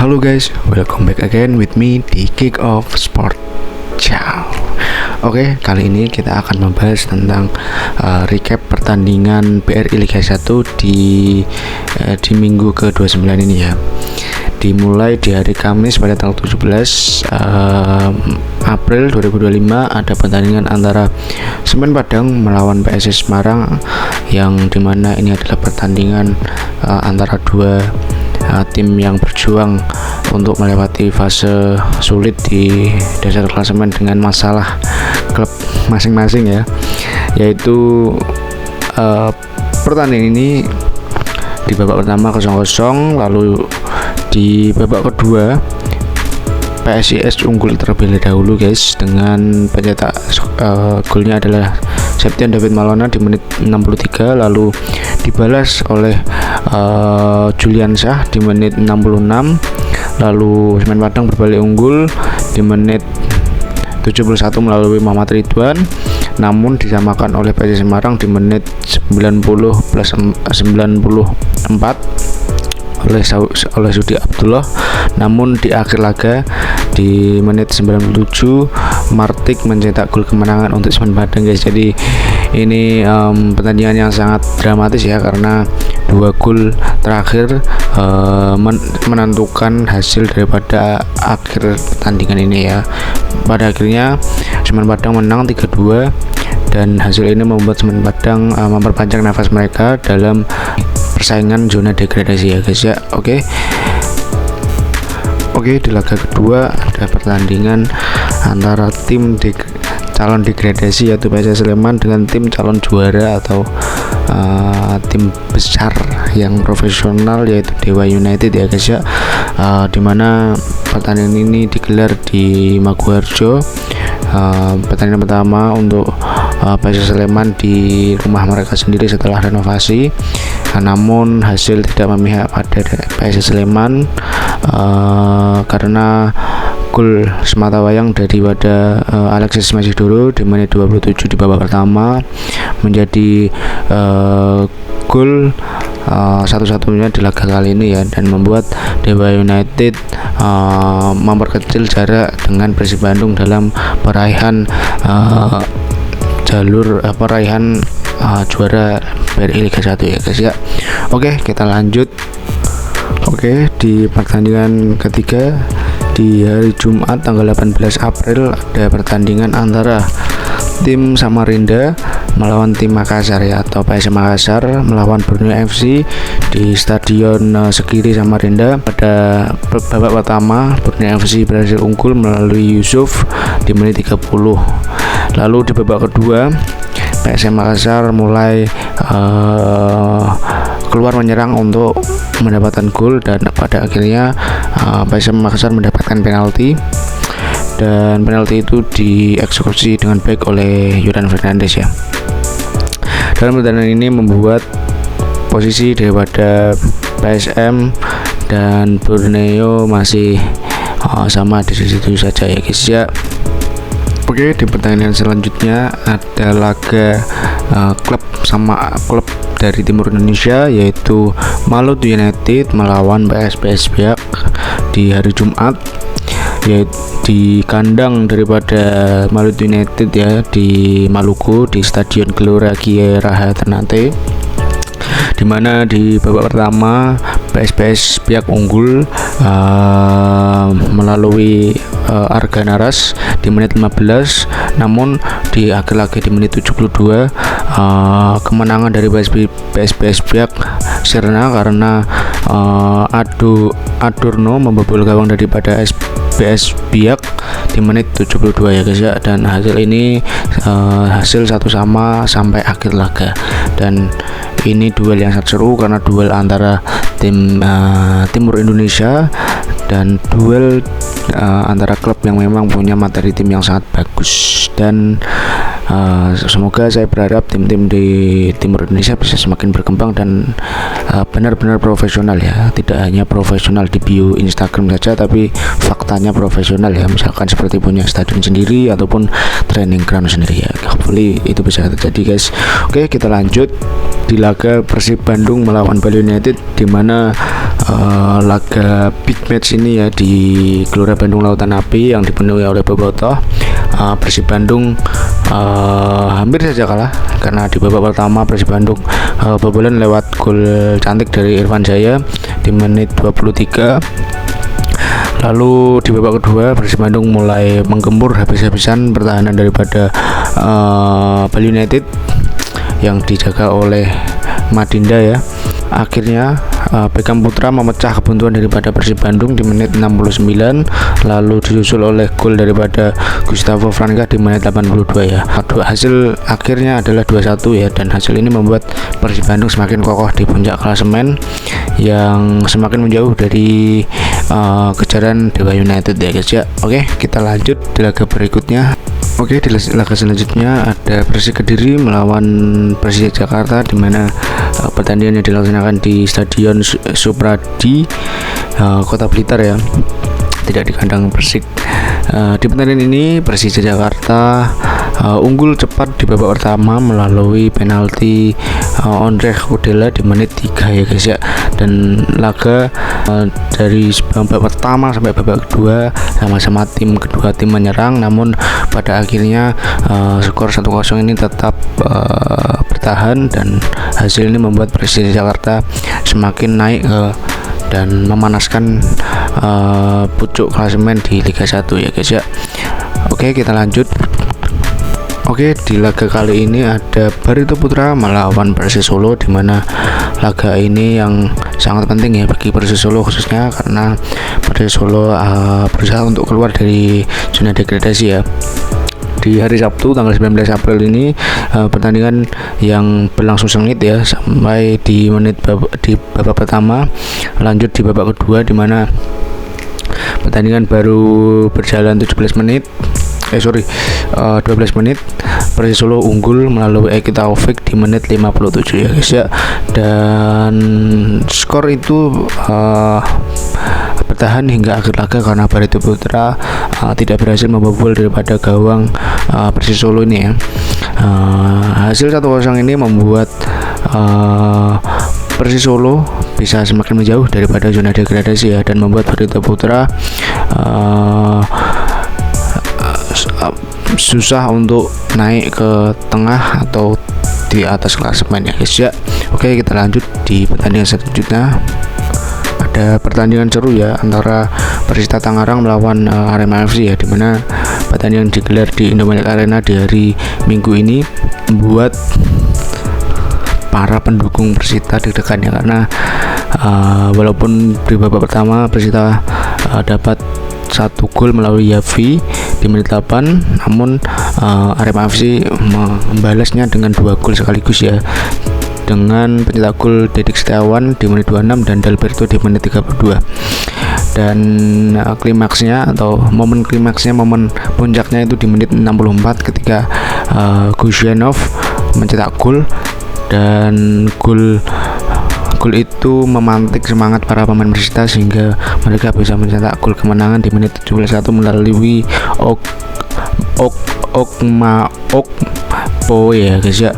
Halo guys, welcome back again with me di Kick Off Sport. Ciao. Oke, kali ini kita akan membahas tentang recap pertandingan BRI Liga 1 di minggu ke-29 ini ya. Dimulai di hari Kamis pada tanggal 17 April 2025 ada pertandingan antara Semen Padang melawan PSS Semarang, yang dimana ini adalah pertandingan antara dua tim yang berjuang untuk melewati fase sulit di dasar klasemen dengan masalah klub masing-masing ya, yaitu pertandingan ini di babak pertama 0-0, lalu di babak kedua PSIS unggul terlebih dahulu guys, dengan pencetak golnya adalah Septian David Malona di menit 63, lalu dibalas oleh Julian Syah di menit 66, lalu Semen Padang berbalik unggul di menit 71 melalui Muhammad Ridwan, namun disamakan oleh PSIS Semarang di menit 90 plus 94 oleh Sudi Abdullah. Namun di akhir laga di menit 97 Martik mencetak gol kemenangan untuk Semen Padang guys. Jadi ini pertandingan yang sangat dramatis ya, karena dua gol terakhir menentukan hasil daripada akhir pertandingan ini ya. Pada akhirnya Semen Padang menang 3-2, dan hasil ini membuat Semen Padang memperpanjang nafas mereka dalam persaingan zona degradasi ya guys ya. Oke, di laga kedua ada pertandingan antara tim calon degradasi yaitu PSS Sleman dengan tim calon juara atau tim besar yang profesional yaitu Dewa United ya guys ya. Dimana pertandingan ini digelar di Maguwarjo. Pertandingan pertama untuk PSS Sleman di rumah mereka sendiri setelah renovasi, namun hasil tidak memihak pada PSS Sleman karena gol sematawayang daripada Alexis Masidoro di menit 27 di babak pertama menjadi gol satu-satunya di laga kali ini ya, dan membuat Dewa United memperkecil jarak dengan Persib Bandung dalam peraihan juara BRI Liga 1 ya guys ya. Oke, kita lanjut. Oke, di pertandingan ketiga di hari Jumat tanggal 18 April ada pertandingan antara tim Samarinda melawan tim Makassar ya, atau PSM Makassar melawan Borneo FC di Stadion Segiri Samarinda. Pada babak pertama Borneo FC berhasil unggul melalui Yusuf di menit 30. Lalu di babak kedua PSM Makassar mulai keluar menyerang untuk mendapatkan gol, dan pada akhirnya PSM Makassar mendapatkan penalti, dan penalti itu dieksekusi dengan baik oleh Yoran Fernandes ya. Dalam pertandingan ini membuat posisi daripada PSM dan Borneo masih sama di situ saja ya guys ya. Oke, di pertandingan selanjutnya ada laga klub dari timur Indonesia yaitu Malut United melawan PSPS Biak di hari Jumat, yaitu di kandang daripada Malut United ya di Maluku di Stadion Gelora Kiai Raha Ternate, dimana di babak pertama PSPS Biak unggul melalui Arga Naras di menit 15, namun di akhir laga di menit 72 kemenangan dari PSPS Biak sirna karena Adurno membobol gawang daripada SPS Biak di menit 72 ya guys ya, dan hasil ini hasil 1-1 sampai akhir laga. Dan ini duel yang sangat seru karena duel antara tim Timur Indonesia dan duel antara klub yang memang punya materi tim yang sangat bagus, dan semoga saya berharap tim-tim di Timur Indonesia bisa semakin berkembang dan benar-benar profesional ya, tidak hanya profesional di bio Instagram saja tapi faktanya profesional ya, misalkan seperti punya stadion sendiri ataupun training ground sendiri ya. Hopefully itu bisa terjadi guys. Oke, kita lanjut di laga Persib Bandung melawan Bali United, di mana laga big match ini ya di Gelora Bandung Lautan Api yang dipenuhi oleh bobotoh. Persib Bandung hampir saja kalah karena di babak pertama Persib Bandung kebobolan lewat gol cantik dari Irfan Jaya di menit 23. Lalu di babak kedua Persib Bandung mulai menggempur habis-habisan pertahanan daripada Bali United yang dijaga oleh Madinda ya. Akhirnya Beckham Putra memecah kebuntuan daripada Persib Bandung di menit 69, lalu disusul oleh gol daripada Gustavo Franca di menit 82 ya. Hasil akhirnya adalah 2-1 ya, dan hasil ini membuat Persib Bandung semakin kokoh di puncak klasemen yang semakin menjauh dari kejaran Dewa United ya guys ya. Oke, kita lanjut di laga berikutnya. Oke, di laga selanjutnya ada Persik Kediri melawan Persija Jakarta, di mana pertandingan yang dilaksanakan di Stadion Supradi Kota Blitar ya, tidak di kandang Persik. Di pertandingan ini Persija Jakarta unggul cepat di babak pertama melalui penalti Ondrej Kudela di menit 3 ya guys ya, dan laga dari babak pertama sampai babak kedua sama-sama kedua tim menyerang, namun pada akhirnya skor 1-0 ini tetap bertahan, dan hasil ini membuat Persija Jakarta semakin naik dan memanaskan pucuk klasemen di Liga 1 ya guys ya. Oke, kita lanjut. Oke, di laga kali ini ada Barito Putra melawan Persis Solo, di mana laga ini yang sangat penting ya bagi Persis Solo khususnya karena Persis Solo berusaha untuk keluar dari zona degradasi ya. Di hari Sabtu tanggal 19 April ini pertandingan yang berlangsung sengit ya sampai di babak pertama, lanjut di babak kedua di mana pertandingan baru berjalan 12 menit. 12 menit Persis Solo unggul melalui Eki Taufik di menit 57 ya guys ya, dan skor itu bertahan hingga akhir laga karena Barito Putra tidak berhasil membobol daripada gawang Persis Solo ini ya. Hasil 1-0 ini membuat Persis Solo bisa semakin menjauh daripada zona degradasi ya, dan membuat Barito Putra susah untuk naik ke tengah atau di atas klasemen ya guys ya. Oke, kita lanjut di pertandingan selanjutnya. Ada pertandingan seru ya antara Persita Tangerang melawan Arema FC ya, dimana pertandingan digelar di Indomaret Arena di hari Minggu ini membuat para pendukung Persita deg-degan ya, karena walaupun di babak pertama Persita dapat 1 gol melalui Yavi di menit 8, namun Arema FC membalasnya dengan 2 gol sekaligus ya, dengan pencetak gol Dedik Setiawan di menit 26 dan Dalberto di menit 32. Dan klimaksnya atau momen puncaknya itu di menit 64 ketika Gusyanov mencetak gol, dan gol itu memantik semangat para pemain Persita sehingga mereka bisa mencetak gol kemenangan di menit 71 melalui Okpo ya guys ya.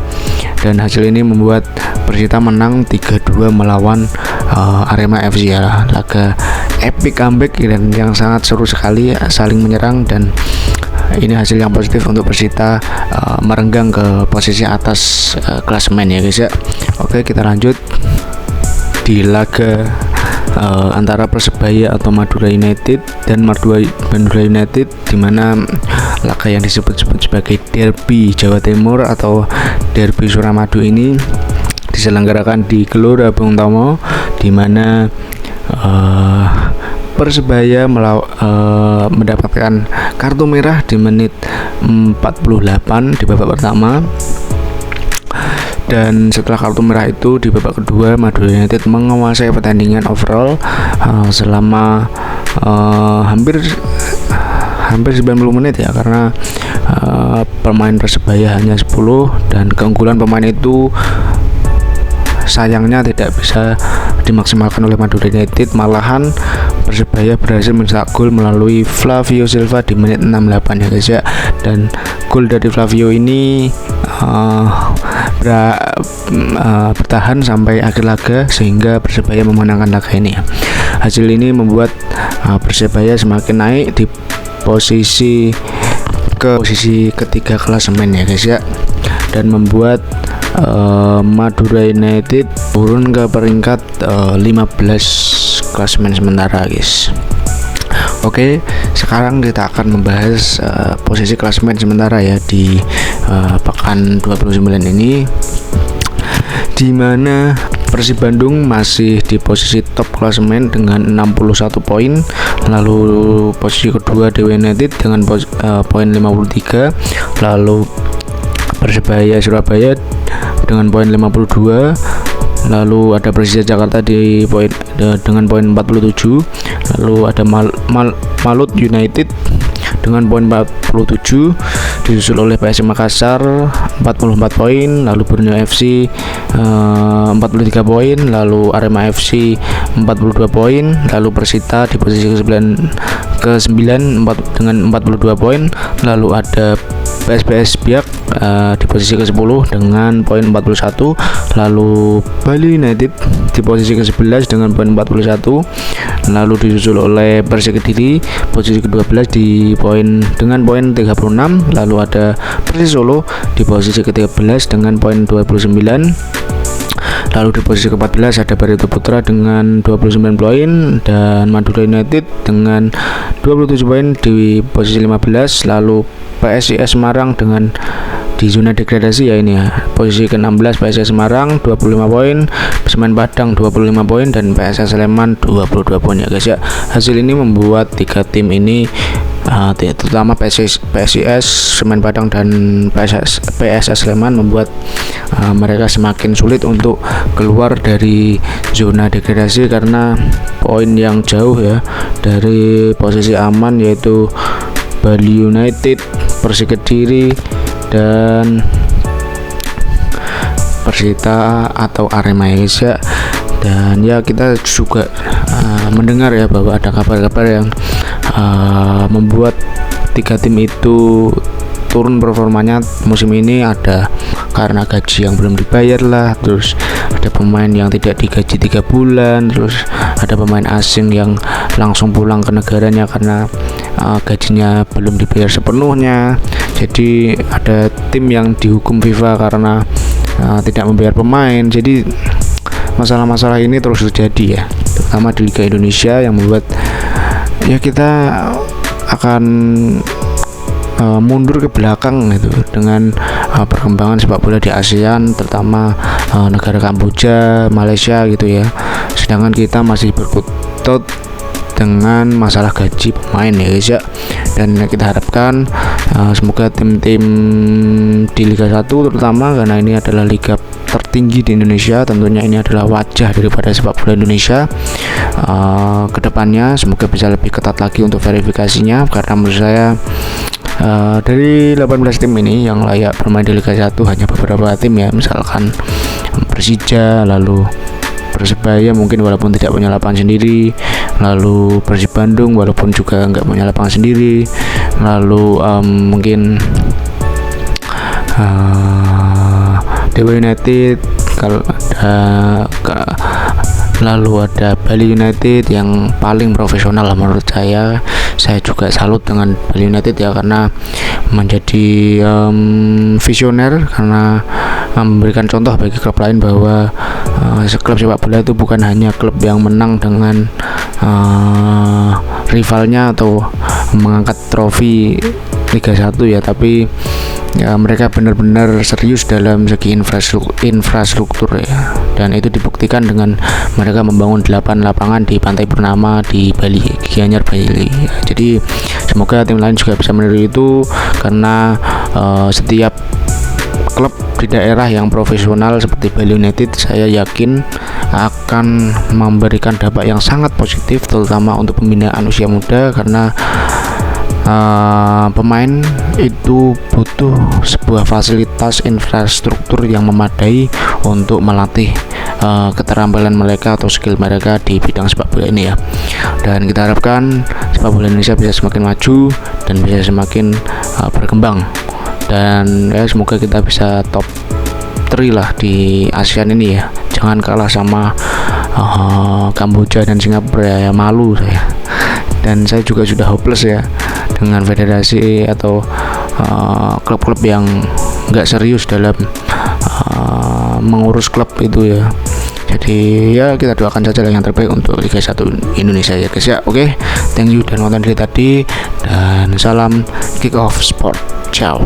Dan hasil ini membuat Persita menang 3-2 melawan Arema FC ya. Laga epic comeback dan yang sangat seru sekali, saling menyerang, dan ini hasil yang positif untuk Persita merenggang ke posisi atas klasemen ya guys ya. Oke, kita lanjut di laga antara Persebaya atau Madura United dan Madura United, di mana laga yang disebut-sebut sebagai derby Jawa Timur atau derby Suramadu ini diselenggarakan di Gelora Bung Tomo, di mana Persebaya mendapatkan kartu merah di menit 48 di babak pertama. Dan setelah kartu merah itu di babak kedua Madura United menguasai pertandingan overall selama hampir 90 menit ya, karena pemain Persebaya hanya 10 dan keunggulan pemain itu sayangnya tidak bisa dimaksimalkan oleh Madura United. Malahan Persebaya berhasil mencetak gol melalui Flavio Silva di menit 68 ya guys ya, dan gol dari Flavio ini bertahan sampai akhir laga sehingga Persebaya memenangkan laga ini ya. Hasil ini membuat Persebaya semakin naik di posisi ketiga klasemen ya guys ya, dan membuat Madura United turun ke peringkat 15 klasemen sementara guys. Oke, sekarang kita akan membahas posisi klasemen sementara ya di pekan 29 ini, di mana Persib Bandung masih di posisi top klasemen dengan 61 poin. Lalu posisi kedua Dewa United dengan poin 53. Lalu Persebaya Surabaya dengan poin 52. Lalu ada Persija Jakarta dengan poin 47. Lalu ada Malut United dengan poin 47, disusul oleh PSM Makassar 44 poin, lalu Borneo FC 43 poin, lalu Arema FC 42 poin, lalu Persita di posisi ke-9 dengan 42 poin, lalu ada PSBS Biak di posisi ke-10 dengan poin 41, lalu Bali United di posisi ke-11 dengan poin 41, lalu disusul oleh Persik Kediri posisi ke-12 dengan poin 36, lalu ada Persis Solo di posisi ke-13 dengan poin 29. Lalu di posisi ke-14 ada Barito Putra dengan 29 poin, dan Madura United dengan 27 poin di posisi 15. Lalu PSIS Semarang dengan di zona degradasi ya ini ya, posisi ke-16 PSIS Semarang 25 poin, Semen Padang 25 poin, dan PSS Sleman 22 poin ya guys ya. Hasil ini membuat tiga tim ini terutama PSIS, Semen Padang, dan PSS Sleman membuat mereka semakin sulit untuk keluar dari zona degradasi karena poin yang jauh ya dari posisi aman, yaitu Bali United, Persik Kediri, dan Persita atau Arema Indonesia. Dan ya kita juga mendengar ya bahwa ada kabar-kabar yang membuat tiga tim itu turun performanya musim ini, ada karena gaji yang belum dibayar lah, terus ada pemain yang tidak digaji 3 bulan, terus ada pemain asing yang langsung pulang ke negaranya karena gajinya belum dibayar sepenuhnya. Jadi ada tim yang dihukum FIFA karena tidak membayar pemain. Jadi masalah-masalah ini terus terjadi ya, terutama di Liga Indonesia, yang membuat ya kita akan mundur ke belakang gitu dengan perkembangan sepak bola di ASEAN, terutama negara Kamboja, Malaysia gitu ya. Sedangkan kita masih berkutat dengan masalah gaji pemain ya guys ya. Dan kita harapkan semoga tim-tim di Liga 1 terutama, karena ini adalah liga tertinggi di Indonesia, tentunya ini adalah wajah daripada sepak bola Indonesia, kedepannya semoga bisa lebih ketat lagi untuk verifikasinya, karena menurut saya dari 18 tim ini yang layak bermain di Liga 1 hanya beberapa tim ya, misalkan Persija, lalu Persebaya mungkin walaupun tidak punya lapangan sendiri, lalu Persib Bandung walaupun juga nggak punya lapangan sendiri, lalu mungkin Dewa United, kalau lalu ada Bali United yang paling profesional lah menurut saya. Saya juga salut dengan Bali United ya, karena menjadi visioner, karena memberikan contoh bagi klub lain bahwa klub sepak bola itu bukan hanya klub yang menang dengan rivalnya atau mengangkat trofi Liga 1 ya, tapi ya mereka benar-benar serius dalam segi infrastruktur ya, dan itu dibuktikan dengan mereka membangun 8 lapangan di Pantai Purnama di Bali, Gianyar Bali. Jadi semoga tim lain juga bisa meniru itu, karena setiap klub di daerah yang profesional seperti Bali United saya yakin akan memberikan dampak yang sangat positif, terutama untuk pembinaan usia muda, karena pemain itu butuh sebuah fasilitas infrastruktur yang memadai untuk melatih keterampilan mereka atau skill mereka di bidang sepak bola ini ya. Dan kita harapkan sepak bola Indonesia bisa semakin maju dan bisa semakin berkembang, dan ya semoga kita bisa top top 3 lah di ASEAN ini ya. Jangan kalah sama Kamboja dan Singapura ya, malu saya. Dan saya juga sudah hopeless ya dengan federasi atau klub-klub yang nggak serius dalam mengurus klub itu ya. Jadi ya kita doakan saja yang terbaik untuk Liga 1 Indonesia ya guys ya. Oke, thank you dan nonton dari tadi, dan salam kick off sport. Ciao.